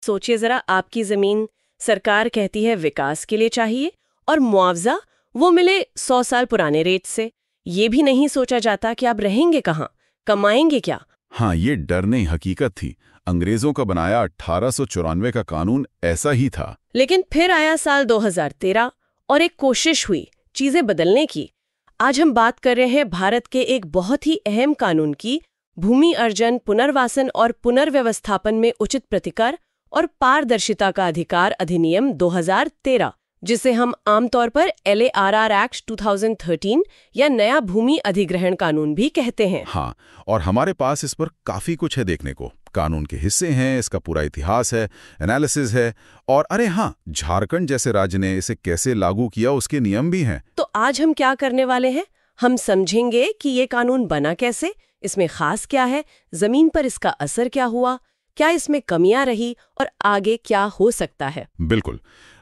सोचिए जरा, आपकी जमीन सरकार कहती है विकास के लिए चाहिए और मुआवजा वो मिले 100 साल पुराने रेट से। ये भी नहीं सोचा जाता कि आप रहेंगे कहाँ, कमाएंगे क्या। हाँ, ये डर नहीं हकीकत थी। अंग्रेजों का बनाया 1894 का कानून ऐसा ही था। लेकिन फिर आया साल 2013 और एक कोशिश हुई चीजें बदलने की। आज हम बात कर रहे हैं भारत के एक बहुत ही अहम कानून की, भूमि अर्जन, पुनर्वासन और पुनर्व्यवस्थापन में उचित प्रतिकर और पारदर्शिता का अधिकार अधिनियम 2013, जिसे हम आमतौर पर LARR एक्ट 2013 या नया भूमि अधिग्रहण कानून भी कहते हैं। हाँ, और हमारे पास इस पर काफी कुछ है देखने को। कानून के हिस्से हैं, इसका पूरा इतिहास है, एनालिसिस है, और अरे हाँ, झारखंड जैसे राज्य ने इसे कैसे लागू किया उसके नियम भी हैं। तो आज हम क्या करने वाले हैं? हम समझेंगे कि ये कानून बना कैसे, इसमें खास क्या है, जमीन पर इसका असर क्या हुआ, क्या इसमें कमियां रही और आगे क्या हो सकता है। बिल्कुल,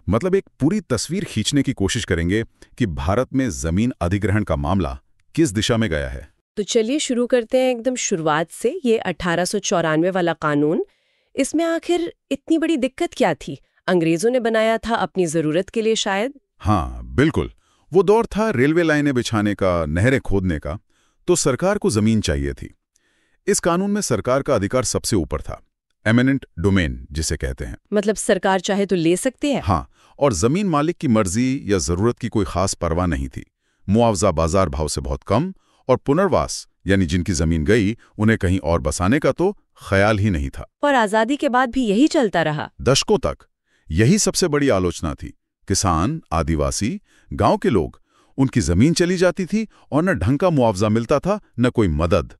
मतलब एक पूरी तस्वीर खींचने की कोशिश करेंगे कि भारत में जमीन अधिग्रहण का मामला किस दिशा में गया है। तो चलिए शुरू करते हैं एकदम शुरुआत से। ये 1894 वाला कानून, इसमें आखिर इतनी बड़ी दिक्कत क्या थी? अंग्रेजों ने बनाया था अपनी जरूरत के लिए शायद। हाँ बिल्कुल, वो दौर था रेलवे लाइनें बिछाने का, नहरें खोदने का, तो सरकार को जमीन चाहिए थी। इस कानून में सरकार का अधिकार सबसे ऊपर था, एमिनेंट डोमेन जिसे कहते हैं। मतलब सरकार चाहे तो ले सकती है। हाँ, और जमीन मालिक की मर्जी या जरूरत की कोई खास परवाह नहीं थी। मुआवजा बाजार भाव से बहुत कम, और पुनर्वास यानी जिनकी जमीन गई उन्हें कहीं और बसाने का तो ख्याल ही नहीं था। और आजादी के बाद भी यही चलता रहा दशकों तक। यही सबसे बड़ी आलोचना थी। किसान, आदिवासी, गांव के लोग, उनकी जमीन चली जाती थी और न ढंग का मुआवजा मिलता था, न कोई मदद।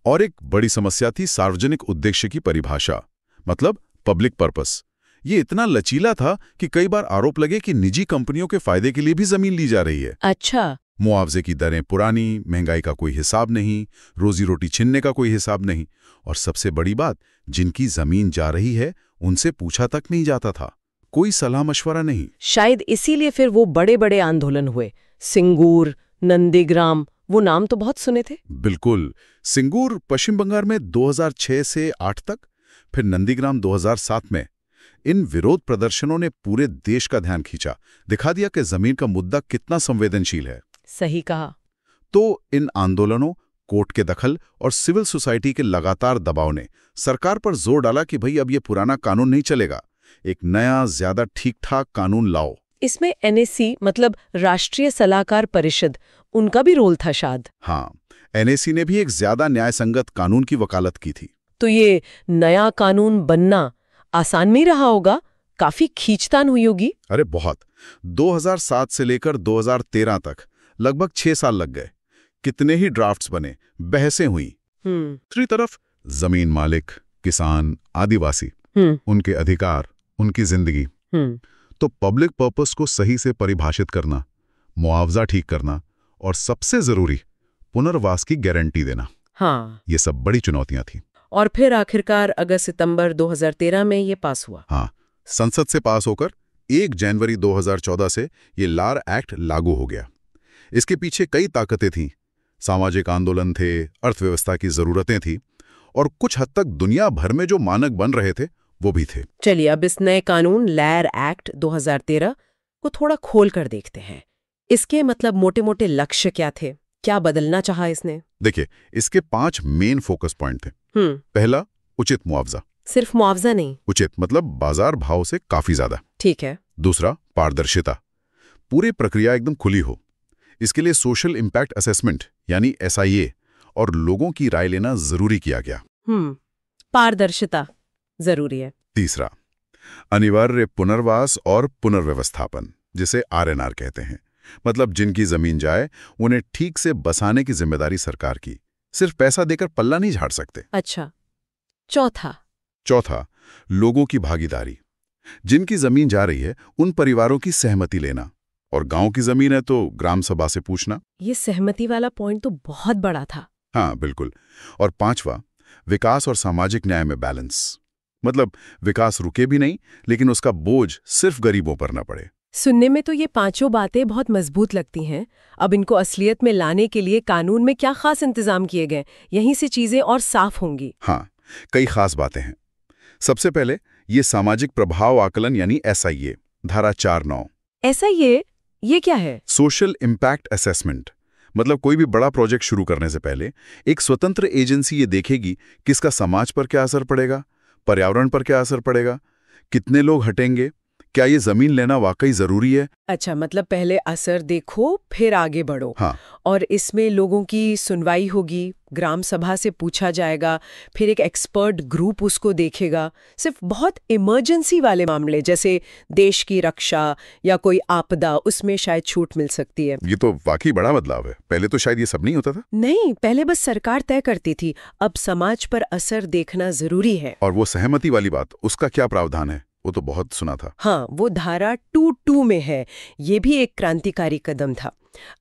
और एक बड़ी समस्या थी सार्वजनिक उद्देश्य की परिभाषा, मतलब पब्लिक पर्पस। ये इतना लचीला था कि कई बार आरोप लगे कि निजी कंपनियों के फायदे के लिए भी जमीन ली जा रही है। अच्छा। मुआवजे की दरें पुरानी, महंगाई का कोई हिसाब नहीं, रोजी रोटी छीनने का कोई हिसाब नहीं, और सबसे बड़ी बात, जिनकी जमीन जा रही है उनसे पूछा तक नहीं जाता था, कोई सलाह मशवरा नहीं। शायद इसीलिए फिर वो बड़े बड़े आंदोलन हुए। सिंगूर, नंदीग्राम, वो नाम तो बहुत सुने थे। बिल्कुल, सिंगूर पश्चिम बंगाल में 2006 से 8 तक, फिर नंदीग्राम 2007 में। इन विरोध प्रदर्शनों ने पूरे देश का ध्यान खींचा, दिखा दिया कि जमीन का मुद्दा कितना संवेदनशील है। सही कहा। तो इन आंदोलनों, कोर्ट के दखल और सिविल सोसाइटी के लगातार दबाव ने सरकार पर जोर डाला कि भाई अब ये पुराना कानून नहीं चलेगा, एक नया ज्यादा ठीक-ठाक कानून लाओ। इसमें NAC मतलब राष्ट्रीय सलाहकार परिषद, उनका भी रोल था शायद। हाँ, NAC ने भी एक ज्यादा न्यायसंगत कानून की वकालत की थी। तो ये नया कानून बनना आसान नहीं रहा होगा, काफी खींचतान हुई होगी। अरे बहुत। 2007 से लेकर 2013 तक लगभग 6 साल लग गए। कितने ही ड्राफ्ट्स बने, बहसें हुई। दूसरी तरफ जमीन मालिक, किसान, आदिवासी, उनके अधिकार, उनकी जिंदगी। तो पब्लिक पर्पस को सही से परिभाषित करना, मुआवजा ठीक करना, और सबसे जरूरी पुनर्वास की गारंटी देना। हाँ, ये सब बड़ी चुनौतियां थी। और फिर आखिरकार अगस्त-सितंबर 2013 में ये पास हुआ। हाँ, संसद से पास होकर 1 जनवरी 2014 से ये लार एक्ट लागू हो गया। इसके पीछे कई ताकतें थीं, सामाजिक आंदोलन थे, अर्थव्यवस्था की जरूरतें थी, और कुछ हद तक दुनिया भर में जो मानक बन रहे थे वो भी थे। चलिए अब इस नए कानून लार एक्ट 2013 को थोड़ा खोल कर देखते हैं। इसके मतलब मोटे-मोटे लक्ष्य क्या थे, क्या बदलना चाहा इसने? देखिए, इसके 5 मेन फोकस पॉइंट थे। पहला, उचित मुआवजा। सिर्फ मुआवजा नहीं, उचित मतलब बाजार भाव से काफी ज्यादा। ठीक है। दूसरा, पारदर्शिता, पूरी प्रक्रिया एकदम खुली हो। इसके लिए सोशल इम्पैक्ट असेसमेंट यानी SIA और लोगों की राय लेना जरूरी किया गया। पारदर्शिता जरूरी है। तीसरा, अनिवार्य पुनर्वास और पुनर्व्यवस्थापन, जिसे RNR कहते हैं, मतलब जिनकी जमीन जाए उन्हें ठीक से बसाने की जिम्मेदारी सरकार की, सिर्फ पैसा देकर पल्ला नहीं झाड़ सकते। अच्छा। चौथा, लोगों की भागीदारी, जिनकी जमीन जा रही है उन परिवारों की सहमति लेना, और गांव की जमीन है तो ग्राम सभा से पूछना। ये सहमति वाला पॉइंट तो बहुत बड़ा था। हाँ बिल्कुल। और पांचवा, विकास और सामाजिक न्याय में बैलेंस, मतलब विकास रुके भी नहीं लेकिन उसका बोझ सिर्फ गरीबों पर न पड़े। सुनने में तो ये पांचों बातें बहुत मजबूत लगती हैं। अब इनको असलियत में लाने के लिए कानून में क्या खास इंतजाम किए गए, यहीं से चीजें और साफ होंगी। हाँ, कई खास बातें हैं। सबसे पहले ये सामाजिक प्रभाव आकलन यानी SIA, धारा 4(9). SIA ये क्या है? Social impact assessment. मतलब कोई भी बड़ा प्रोजेक्ट शुरू करने से पहले एक स्वतंत्र एजेंसी ये देखेगी किसका समाज पर क्या असर पड़ेगा, पर्यावरण पर क्या असर पड़ेगा, कितने लोग हटेंगे, क्या ये जमीन लेना वाकई जरूरी है। अच्छा, मतलब पहले असर देखो फिर आगे बढ़ो। हाँ। और इसमें लोगों की सुनवाई होगी, ग्राम सभा से पूछा जाएगा, फिर एक एक्सपर्ट ग्रुप उसको देखेगा। सिर्फ बहुत इमरजेंसी वाले मामले जैसे देश की रक्षा या कोई आपदा, उसमें शायद छूट मिल सकती है। ये तो वाकई बड़ा बदलाव है। पहले तो शायद ये सब नहीं होता था। नहीं, पहले बस सरकार तय करती थी, अब समाज पर असर देखना जरूरी है। और वो सहमति वाली बात, उसका क्या प्रावधान है? वो तो बहुत सुना था। हाँ, वो धारा 2(2) में है। ये भी एक क्रांतिकारी कदम था।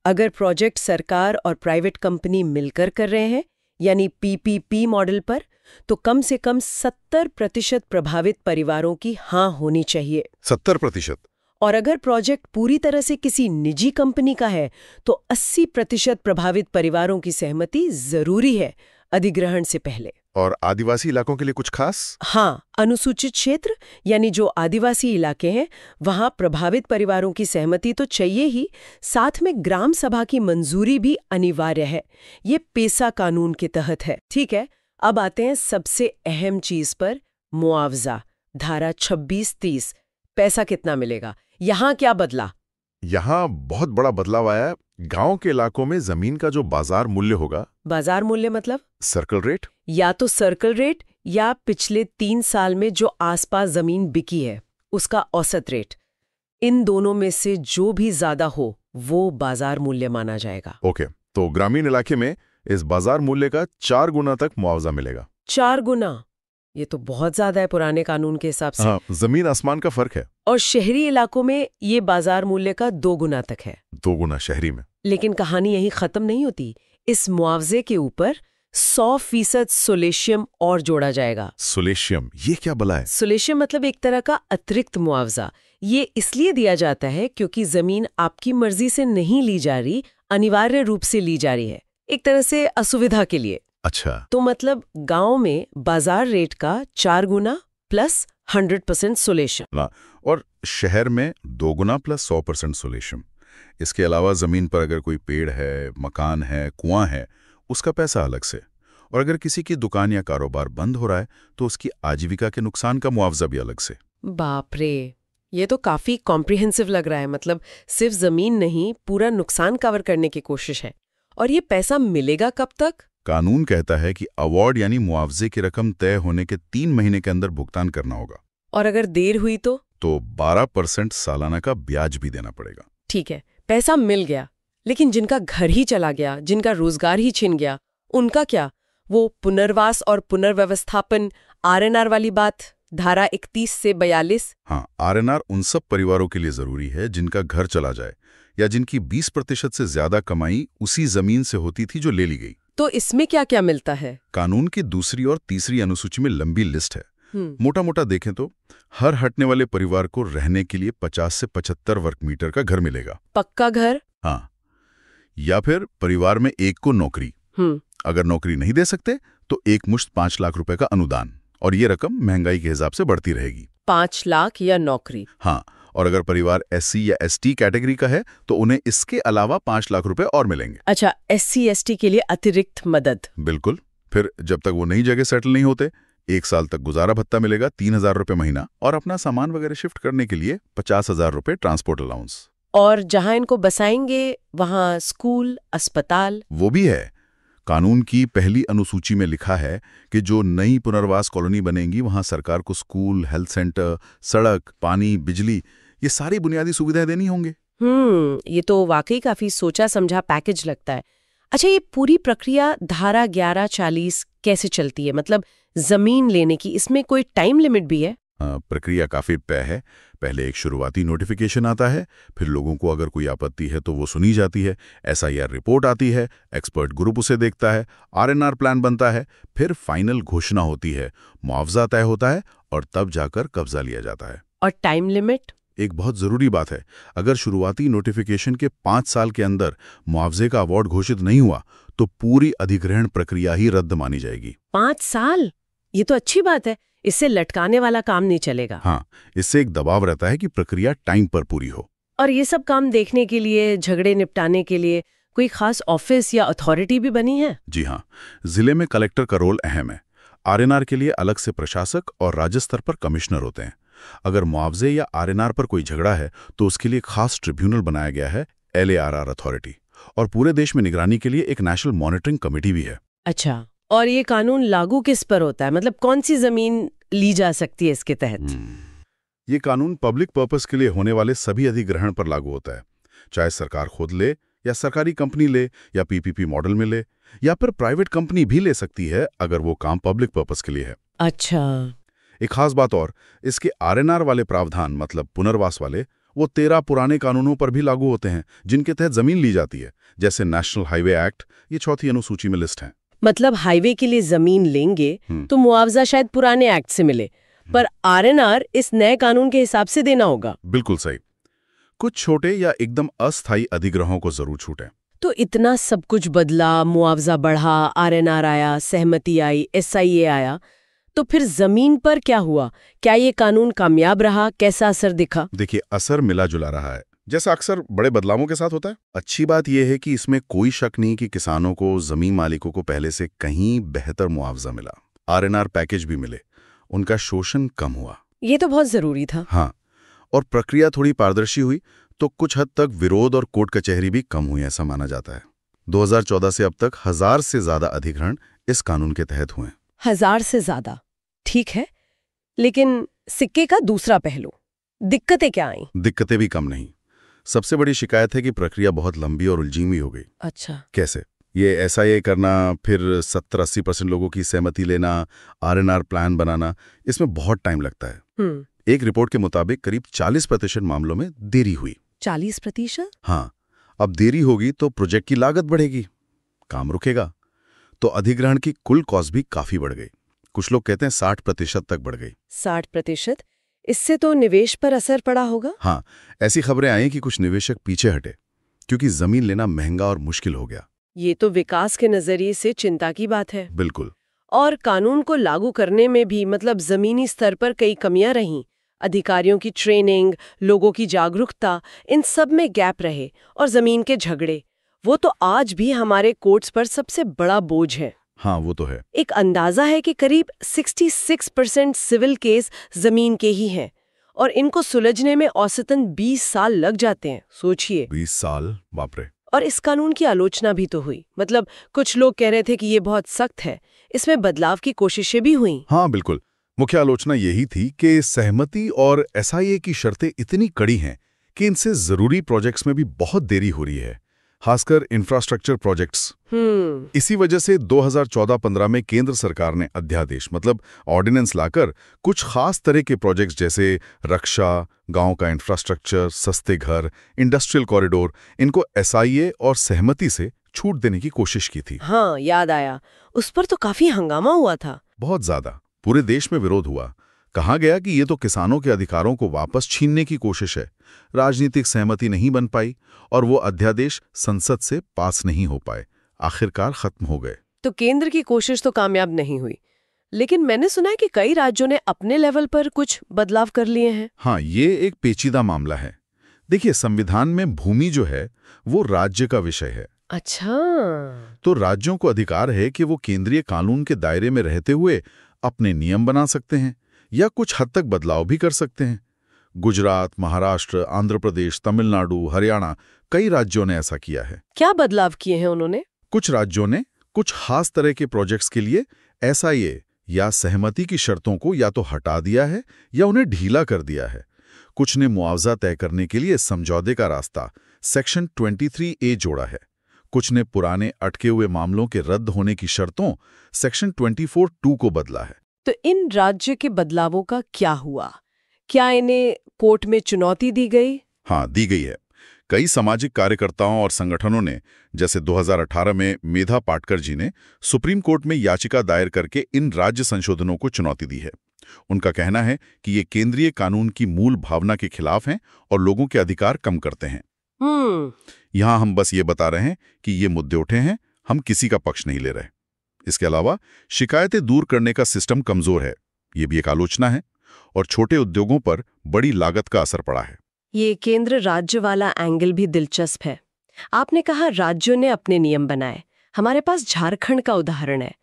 अगर प्रोजेक्ट सरकार और प्राइवेट कंपनी मिलकर कर रहे हैं, यानी PPP मॉडल पर, तो कम से कम 70% प्रभावित परिवारों की हाँ होनी चाहिए। 70%? और अगर प्रोजेक्ट पूरी तरह से किसी निजी कंपनी का है, तो 80% प्रभावित परिवारों की सहमति जरूरी है अधिग्रहण से पहले। और आदिवासी इलाकों के लिए कुछ खास? हाँ, अनुसूचित क्षेत्र यानी जो आदिवासी इलाके हैं, वहां प्रभावित परिवारों की सहमति तो चाहिए ही, साथ में ग्राम सभा की मंजूरी भी अनिवार्य है। ये पेसा कानून के तहत है। ठीक है, अब आते हैं सबसे अहम चीज पर, मुआवजा। धारा 26(30। पैसा कितना मिलेगा? यहाँ क्या बदला? यहाँ बहुत बड़ा बदलाव आया है। गांव के इलाकों में जमीन का जो बाजार मूल्य होगा। बाजार मूल्य मतलब? Circle rate. या तो सर्कल रेट या पिछले 3 साल में जो आसपास जमीन बिकी है उसका औसत रेट। इन दोनों में से जो भी ज्यादा हो वो बाजार मूल्य माना जाएगा। ओके, तो ग्रामीण इलाके में इस बाजार मूल्य का 4 गुना तक मुआवजा मिलेगा। 4 गुना? ये तो बहुत ज्यादा है पुराने कानून के हिसाब से। हाँ, जमीन आसमान का फर्क है। और शहरी इलाकों में ये बाजार मूल्य का 2 गुना तक है। 2 गुना शहरी में। लेकिन कहानी यही खत्म नहीं होती। इस मुआवजे के ऊपर 100% सोलेशियम और जोड़ा जाएगा। सोलेशियम, ये क्या बला है? सोलेशियम मतलब एक तरह का अतिरिक्त मुआवजा। ये इसलिए दिया जाता है क्योंकि जमीन आपकी मर्जी से नहीं ली जा रही, अनिवार्य रूप से ली जा रही है, एक तरह से असुविधा के लिए। अच्छा। तो मतलब गांव में बाजार रेट का 4 गुना प्लस 100% सोलेशियम। और शहर में 2 गुना प्लस 100% सोलेशियम। इसके अलावा जमीन पर अगर कोई पेड़ है, मकान है, कुआं है, उसका पैसा अलग से। और अगर किसी की दुकान या कारोबार बंद हो रहा है तो उसकी आजीविका के नुकसान का मुआवजा भी अलग से। बाप रे, ये तो काफी कॉम्प्रिहेंसिव लग रहा है। मतलब सिर्फ जमीन नहीं, पूरा नुकसान कवर करने की कोशिश है। और ये पैसा मिलेगा कब तक? कानून कहता है कि अवार्ड यानी मुआवजे की रकम तय होने के 3 महीने के अंदर भुगतान करना होगा। और अगर देर हुई तो 12% सालाना का ब्याज भी देना पड़ेगा। ठीक है, पैसा मिल गया, लेकिन जिनका घर ही चला गया, जिनका रोजगार ही छिन गया, उनका क्या? वो पुनर्वास और पुनर्व्यवस्थापन, RNR वाली बात, धारा 31 से 42। हाँ, RNR उन सब परिवारों के लिए जरूरी है जिनका घर चला जाए या जिनकी 20% से ज्यादा कमाई उसी जमीन से होती थी जो ले ली गई। तो इसमें क्या क्या मिलता है? कानून की दूसरी और तीसरी अनुसूची में लंबी लिस्ट है। मोटा मोटा देखें तो हर हटने वाले परिवार को रहने के लिए 50 से 75 वर्ग मीटर का घर मिलेगा। पक्का घर? हाँ। या फिर परिवार में एक को नौकरी। अगर नौकरी नहीं दे सकते तो एक मुश्त 5 लाख रुपए का अनुदान। और ये रकम महंगाई के हिसाब से बढ़ती रहेगी। 5 लाख या नौकरी? हाँ। और अगर परिवार SC या ST कैटेगरी का है तो उन्हें इसके अलावा 5 लाख रुपए और मिलेंगे। अच्छा, SC ST के लिए अतिरिक्त मदद? बिल्कुल। फिर जब तक वो नई जगह सेटल नहीं होते, 1 साल तक गुजारा भत्ता मिलेगा 3000 रुपए महीना, और अपना सामान वगैरह शिफ्ट करने के लिए 50,000 रुपए ट्रांसपोर्ट अलाउंस। और जहां इनको बसाएंगे वहां स्कूल, अस्पताल? वो भी है। कानून की पहली अनुसूची में लिखा है कि जो नई पुनर्वास कॉलोनी बनेंगी वहां सरकार को स्कूल, हेल्थ सेंटर, सड़क, पानी, बिजली, ये सारी बुनियादी सुविधाएं देनी होंगे। ये तो वाकई काफी सोचा समझा पैकेज लगता है। अच्छा, ये पूरी प्रक्रिया धारा 1140 कैसे चलती है? मतलब जमीन लेने की, इसमें कोई टाइम लिमिट भी है? प्रक्रिया काफी तय है। पहले एक शुरुआती नोटिफिकेशन आता है, फिर लोगों को अगर कोई आपत्ति है तो वो सुनी जाती है, SIR रिपोर्ट आती है, एक्सपर्ट ग्रुप उसे देखता है, RNR प्लान बनता है, फिर फाइनल घोषणा होती है, मुआवजा तय होता है और तब जाकर कब्जा लिया जाता है। और टाइम लिमिट? एक बहुत जरूरी बात है, अगर शुरुआती नोटिफिकेशन के 5 साल के अंदर मुआवजे का अवार्ड घोषित नहीं हुआ तो पूरी अधिग्रहण प्रक्रिया ही रद्द मानी जाएगी। 5 साल? ये तो अच्छी बात है। इससे लटकाने वाला काम नहीं चलेगा। हाँ, इससे एक दबाव रहता है कि प्रक्रिया टाइम पर पूरी हो। और ये सब काम देखने के लिए, झगड़े निपटाने के लिए कोई खास ऑफिस या अथॉरिटी भी बनी है? जी हाँ, जिले में कलेक्टर का रोल अहम है। आरएनआर के लिए अलग से प्रशासक और राज्य स्तर पर कमिश्नर होते हैं। अगर मुआवजे या आरएनआर पर कोई झगड़ा है तो उसके लिए खास ट्रिब्यूनल बनाया गया है, LARR अथॉरिटी। और पूरे देश में निगरानी के लिए एक नेशनल मॉनिटरिंग कमेटी भी है। अच्छा, और ये कानून लागू किस पर होता है? मतलब कौन सी जमीन ली जा सकती है इसके तहत? ये कानून पब्लिक पर्पस के लिए होने वाले सभी अधिग्रहण पर लागू होता है, चाहे सरकार खुद ले या सरकारी कंपनी ले या PPP मॉडल में ले, या फिर प्राइवेट कंपनी भी ले सकती है अगर वो काम पब्लिक पर्पस के लिए है। अच्छा। एक खास बात और, इसके आरएनआर वाले प्रावधान मतलब पुनर्वास वाले, वो 13 पुराने कानूनों पर भी लागू होते हैं जिनके तहत जमीन ली जाती है, जैसे नेशनल हाईवे एक्ट, ये 4थी अनुसूची में लिस्ट है। मतलब हाईवे के लिए जमीन लेंगे तो मुआवजा शायद पुराने एक्ट से मिले, पर आरएनआर इस नए कानून के हिसाब से देना होगा। बिल्कुल सही। कुछ छोटे या एकदम अस्थायी अधिग्रहों को जरूर छूट है। तो इतना सब कुछ बदला, मुआवजा बढ़ा, आरएनआर आया, सहमति आई, SIA आया, तो फिर जमीन पर क्या हुआ? क्या ये कानून कामयाब रहा? कैसा असर दिखा? देखिए, असर मिला जुला रहा है, जैसा अक्सर बड़े बदलावों के साथ होता है। अच्छी बात यह है कि इसमें कोई शक नहीं कि किसानों को, जमीन मालिकों को पहले से कहीं बेहतर मुआवजा मिला, आरएनआर पैकेज भी मिले, उनका शोषण कम हुआ। ये तो बहुत जरूरी था। हाँ, और प्रक्रिया थोड़ी पारदर्शी हुई तो कुछ हद तक विरोध और कोर्ट कचहरी भी कम हुई, ऐसा माना जाता है। 2014 से अब तक 1000 से ज्यादा अधिग्रहण इस कानून के तहत हुए। 1000 से ज्यादा, ठीक है, लेकिन सिक्के का दूसरा पहलू, दिक्कतें क्या आई? दिक्कतें भी कम नहीं। सबसे बड़ी शिकायत है कि प्रक्रिया बहुत लंबी और उलझी हो गई। अच्छा। कैसे? ये SIA करना, फिर 70-80% लोगों की सहमति लेना, आरएनआर प्लान बनाना, इसमें बहुत टाइम लगता है। एक रिपोर्ट के मुताबिक करीब 40% मामलों में देरी हुई। 40%? हाँ, अब देरी होगी तो प्रोजेक्ट की लागत बढ़ेगी, काम रुकेगा, तो अधिग्रहण की कुल कॉस्ट भी काफी बढ़ गई। कुछ लोग कहते हैं 60% तक बढ़ गई। 60%? इससे तो निवेश पर असर पड़ा होगा? हाँ, ऐसी खबरें आई कि कुछ निवेशक पीछे हटे क्योंकि जमीन लेना महंगा और मुश्किल हो गया। ये तो विकास के नजरिए से चिंता की बात है। बिल्कुल। और कानून को लागू करने में भी, मतलब जमीनी स्तर पर कई कमियां रहीं। अधिकारियों की ट्रेनिंग, लोगों की जागरूकता, इन सब में गैप रहे। और जमीन के झगड़े, वो तो आज भी हमारे कोर्ट्स पर सबसे बड़ा बोझ है। हाँ, वो तो है। एक अंदाजा है कि करीब 66% सिविल केस जमीन के ही हैं, और इनको सुलझने में औसतन 20 साल लग जाते हैं। सोचिए, 20 साल, बाप रे। और इस कानून की आलोचना भी तो हुई। मतलब कुछ लोग कह रहे थे कि ये बहुत सख्त है, इसमें बदलाव की कोशिशें भी हुई। हाँ बिल्कुल, मुख्य आलोचना यही थी कि सहमति और SIA की शर्तें इतनी कड़ी हैं कि इनसे जरूरी प्रोजेक्ट्स में भी बहुत देरी हो रही है, खासकर इंफ्रास्ट्रक्चर प्रोजेक्ट्स। इसी वजह से 2014-15 में केंद्र सरकार ने अध्यादेश मतलब ऑर्डिनेंस लाकर कुछ खास तरह के प्रोजेक्ट्स जैसे रक्षा, गांव का इंफ्रास्ट्रक्चर, सस्ते घर, इंडस्ट्रियल कॉरिडोर, इनको SIA और सहमति से छूट देने की कोशिश की थी। हाँ, याद आया। उस पर तो काफी हंगामा हुआ था। बहुत ज्यादा, पूरे देश में विरोध हुआ। कहा गया कि ये तो किसानों के अधिकारों को वापस छीनने की कोशिश है। राजनीतिक सहमति नहीं बन पाई और वो अध्यादेश संसद से पास नहीं हो पाए, आखिरकार खत्म हो गए। तो केंद्र की कोशिश तो कामयाब नहीं हुई, लेकिन मैंने सुना है कि कई राज्यों ने अपने लेवल पर कुछ बदलाव कर लिए हैं। हाँ, ये एक पेचीदा मामला है। देखिए, संविधान में भूमि जो है वो राज्य का विषय है। अच्छा। तो राज्यों को अधिकार है कि वो केंद्रीय कानून के दायरे में रहते हुए अपने नियम बना सकते हैं या कुछ हद तक बदलाव भी कर सकते हैं। गुजरात, महाराष्ट्र, आंध्र प्रदेश, तमिलनाडु, हरियाणा, कई राज्यों ने ऐसा किया है। क्या बदलाव किए हैं उन्होंने? कुछ राज्यों ने कुछ खास तरह के प्रोजेक्ट्स के लिए SIA या सहमति की शर्तों को या तो हटा दिया है या उन्हें ढीला कर दिया है। कुछ ने मुआवजा तय करने के लिए समझौते का रास्ता सेक्शन 23A जोड़ा है। कुछ ने पुराने अटके हुए मामलों के रद्द होने की शर्तों सेक्शन 24(2) को बदला है। तो इन राज्य के बदलावों का क्या हुआ? क्या इन्हें कोर्ट में चुनौती दी गई? हाँ, दी गई है। कई सामाजिक कार्यकर्ताओं और संगठनों ने, जैसे 2018 में मेधा पाटकर जी ने सुप्रीम कोर्ट में याचिका दायर करके इन राज्य संशोधनों को चुनौती दी है। उनका कहना है कि ये केंद्रीय कानून की मूल भावना के खिलाफ हैं और लोगों के अधिकार कम करते हैं। यहां हम बस ये बता रहे हैं कि ये मुद्दे उठे हैं, हम किसी का पक्ष नहीं ले रहे। इसके अलावा शिकायतें दूर करने का सिस्टम कमजोर है, ये भी एक आलोचना है। और छोटे उद्योगों पर बड़ी लागत का असर पड़ा है। ये केंद्र राज्य वाला एंगल भी दिलचस्प है। आपने कहा राज्यों ने अपने नियम बनाए। हमारे पास झारखंड का उदाहरण है।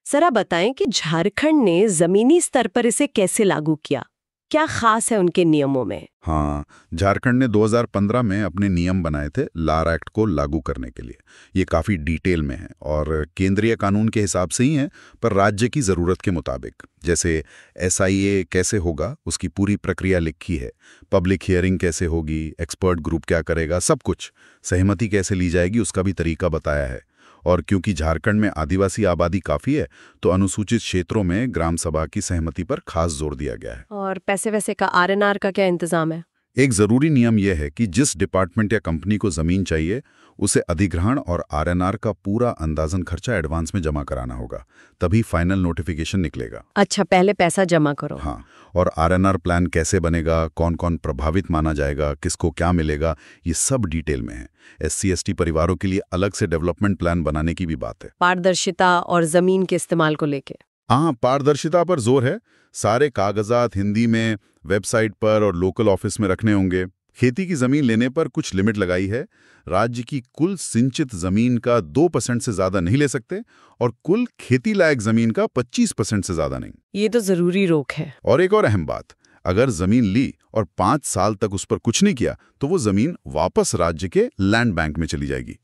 जरा बताएं कि झारखंड ने जमीनी स्तर पर इसे कैसे लागू किया, क्या खास है उनके नियमों में? हाँ, झारखंड ने 2015 में अपने नियम बनाए थे लार एक्ट को लागू करने के लिए। ये काफ़ी डिटेल में है और केंद्रीय कानून के हिसाब से ही है, पर राज्य की ज़रूरत के मुताबिक। जैसे SIA कैसे होगा, उसकी पूरी प्रक्रिया लिखी है। पब्लिक हियरिंग कैसे होगी, एक्सपर्ट ग्रुप क्या करेगा, सब कुछ। सहमति कैसे ली जाएगी, उसका भी तरीका बताया है। और क्योंकि झारखंड में आदिवासी आबादी काफ़ी है, तो अनुसूचित क्षेत्रों में ग्राम सभा की सहमति पर खास जोर दिया गया है। और पैसे वैसे का RNR का क्या इंतजाम है? एक ज़रूरी नियम यह है कि जिस डिपार्टमेंट या कंपनी को ज़मीन चाहिए, उसे अधिग्रहण और RNR का पूरा अंदाजन खर्चा एडवांस में जमा कराना होगा, तभी फाइनल नोटिफिकेशन निकलेगा। अच्छा, पहले पैसा जमा करो। हाँ, और RNR प्लान कैसे बनेगा, कौन कौन प्रभावित माना जाएगा, किसको क्या मिलेगा, ये सब डिटेल में है। SC/ST परिवारों के लिए अलग से डेवलपमेंट प्लान बनाने की भी बात है। पारदर्शिता और जमीन के इस्तेमाल को लेके? हाँ, पारदर्शिता पर जोर है। सारे कागजात हिंदी में वेबसाइट पर और लोकल ऑफिस में रखने होंगे। खेती की जमीन लेने पर कुछ लिमिट लगाई है। राज्य की कुल सिंचित जमीन का 2% से ज्यादा नहीं ले सकते और कुल खेती लायक जमीन का 25% से ज्यादा नहीं। ये तो जरूरी रोक है। और एक और अहम बात, अगर जमीन ली और 5 साल तक उस पर कुछ नहीं किया, तो वो जमीन वापस राज्य के लैंड बैंक में चली जाएगी।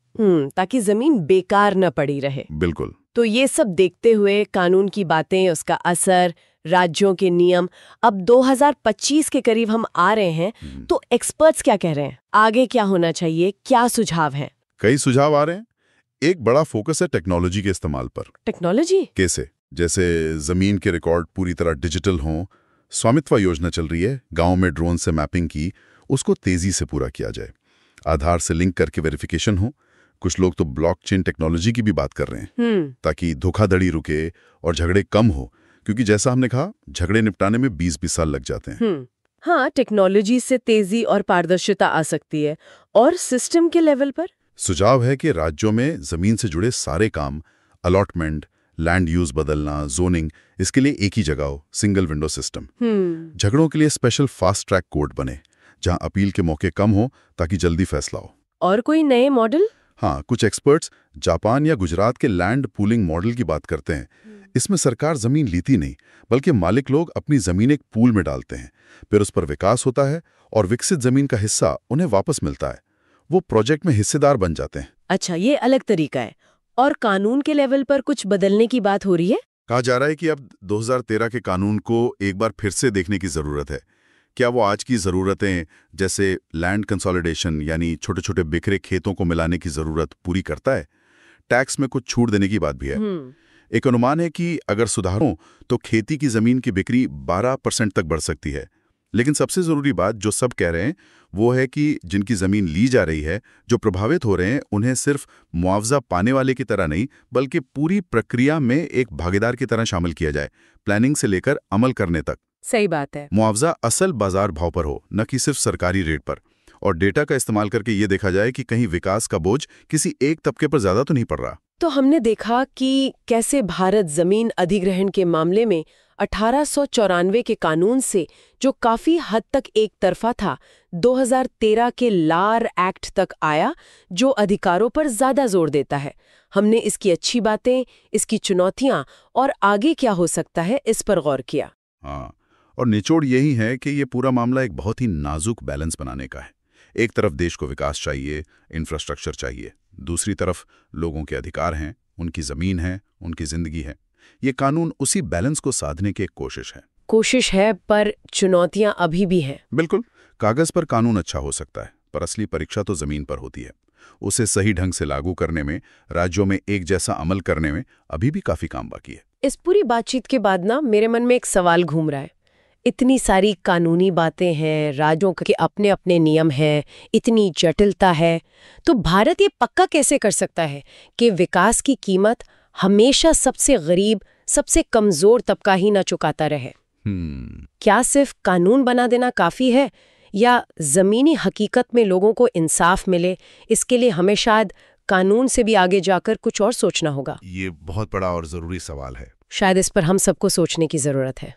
ताकि जमीन बेकार न पड़ी रहे। बिल्कुल। तो ये सब देखते हुए कानून की बातें, उसका असर, राज्यों के नियम, अब 2025 के करीब हम आ रहे हैं, तो एक्सपर्ट्स क्या कह रहे हैं? आगे क्या होना चाहिए, क्या सुझाव हैं? कई सुझाव आ रहे हैं। एक बड़ा फोकस है टेक्नोलॉजी के इस्तेमाल पर। टेक्नोलॉजी कैसे? जैसे जमीन के रिकॉर्ड पूरी तरह डिजिटल हों। स्वामित्व योजना चल रही है, गांव में ड्रोन से मैपिंग की, उसको तेजी से पूरा किया जाए। आधार से लिंक करके वेरिफिकेशन हो। कुछ लोग तो ब्लॉकचेन टेक्नोलॉजी की भी बात कर रहे हैं, ताकि धोखाधड़ी रुके और झगड़े कम हो, क्योंकि जैसा हमने कहा, झगड़े निपटाने में 20-20 साल लग जाते हैं। हाँ, टेक्नोलॉजी से तेजी और पारदर्शिता आ सकती है। और सिस्टम के लेवल पर सुझाव है कि राज्यों में जमीन से जुड़े सारे काम, अलॉटमेंट, लैंड यूज बदलना, जोनिंग, इसके लिए एक ही जगह हो, सिंगल विंडो सिस्टम। झगड़ों के लिए स्पेशल फास्ट ट्रैक कोर्ट बने, जहां अपील के मौके कम हो, ताकि जल्दी फैसला हो। और कोई नए मॉडल? हाँ, कुछ एक्सपर्ट्स जापान या गुजरात के लैंड पूलिंग मॉडल की बात करते हैं। इसमें सरकार जमीन लेती नहीं, बल्कि मालिक लोग अपनी जमीन एक पूल में डालते हैं, फिर उस पर विकास होता है और विकसित जमीन का हिस्सा उन्हें वापस मिलता है। वो प्रोजेक्ट में हिस्सेदार बन जाते हैं। अच्छा, ये अलग तरीका है। और कानून के लेवल पर कुछ बदलने की बात हो रही है? कहा जा रहा है कि अब 2013 के कानून को एक बार फिर से देखने की जरूरत है। क्या वो आज की ज़रूरतें, जैसे लैंड कंसोलिडेशन यानी छोटे छोटे बिखरे खेतों को मिलाने की ज़रूरत, पूरी करता है? टैक्स में कुछ छूट देने की बात भी है। एक अनुमान है कि अगर सुधारों तो खेती की ज़मीन की बिक्री 12% तक बढ़ सकती है। लेकिन सबसे ज़रूरी बात जो सब कह रहे हैं वो है कि जिनकी ज़मीन ली जा रही है, जो प्रभावित हो रहे हैं, उन्हें सिर्फ मुआवजा पाने वाले की तरह नहीं, बल्कि पूरी प्रक्रिया में एक भागीदार की तरह शामिल किया जाए, प्लानिंग से लेकर अमल करने तक। सही बात है। मुआवजा असल बाजार भाव पर हो, न कि सिर्फ सरकारी रेट पर। और डेटा का इस्तेमाल करके ये देखा जाए कि कहीं विकास का बोझ किसी एक तबके पर ज्यादा तो नहीं पड़ रहा। तो हमने देखा कि कैसे भारत जमीन अधिग्रहण के मामले में 1894 के कानून से, जो काफी हद तक एक तरफा था, 2013 के लार एक्ट तक आया, जो अधिकारों पर ज्यादा जोर देता है। हमने इसकी अच्छी बातें, इसकी चुनौतियां और आगे क्या हो सकता है, इस पर गौर किया। हाँ, और निचोड़ यही है कि ये पूरा मामला एक बहुत ही नाजुक बैलेंस बनाने का है। एक तरफ देश को विकास चाहिए, इंफ्रास्ट्रक्चर चाहिए, दूसरी तरफ लोगों के अधिकार हैं, उनकी जमीन है, उनकी जिंदगी है। ये कानून उसी बैलेंस को साधने की एक कोशिश है, पर चुनौतियां अभी भी हैं। बिल्कुल, कागज पर कानून अच्छा हो सकता है, पर असली परीक्षा तो जमीन पर होती है। उसे सही ढंग से लागू करने में, राज्यों में एक जैसा अमल करने में अभी भी काफी काम बाकी है। इस पूरी बातचीत के बाद ना मेरे मन में एक सवाल घूम रहा है। इतनी सारी कानूनी बातें हैं, राज्यों के अपने अपने नियम हैं, इतनी जटिलता है, तो भारत ये पक्का कैसे कर सकता है कि विकास की कीमत हमेशा सबसे गरीब, सबसे कमजोर तबका ही ना चुकाता रहे? क्या सिर्फ कानून बना देना काफी है, या जमीनी हकीकत में लोगों को इंसाफ मिले, इसके लिए हमें शायद कानून से भी आगे जाकर कुछ और सोचना होगा? ये बहुत बड़ा और जरूरी सवाल है। शायद इस पर हम सबको सोचने की जरूरत है।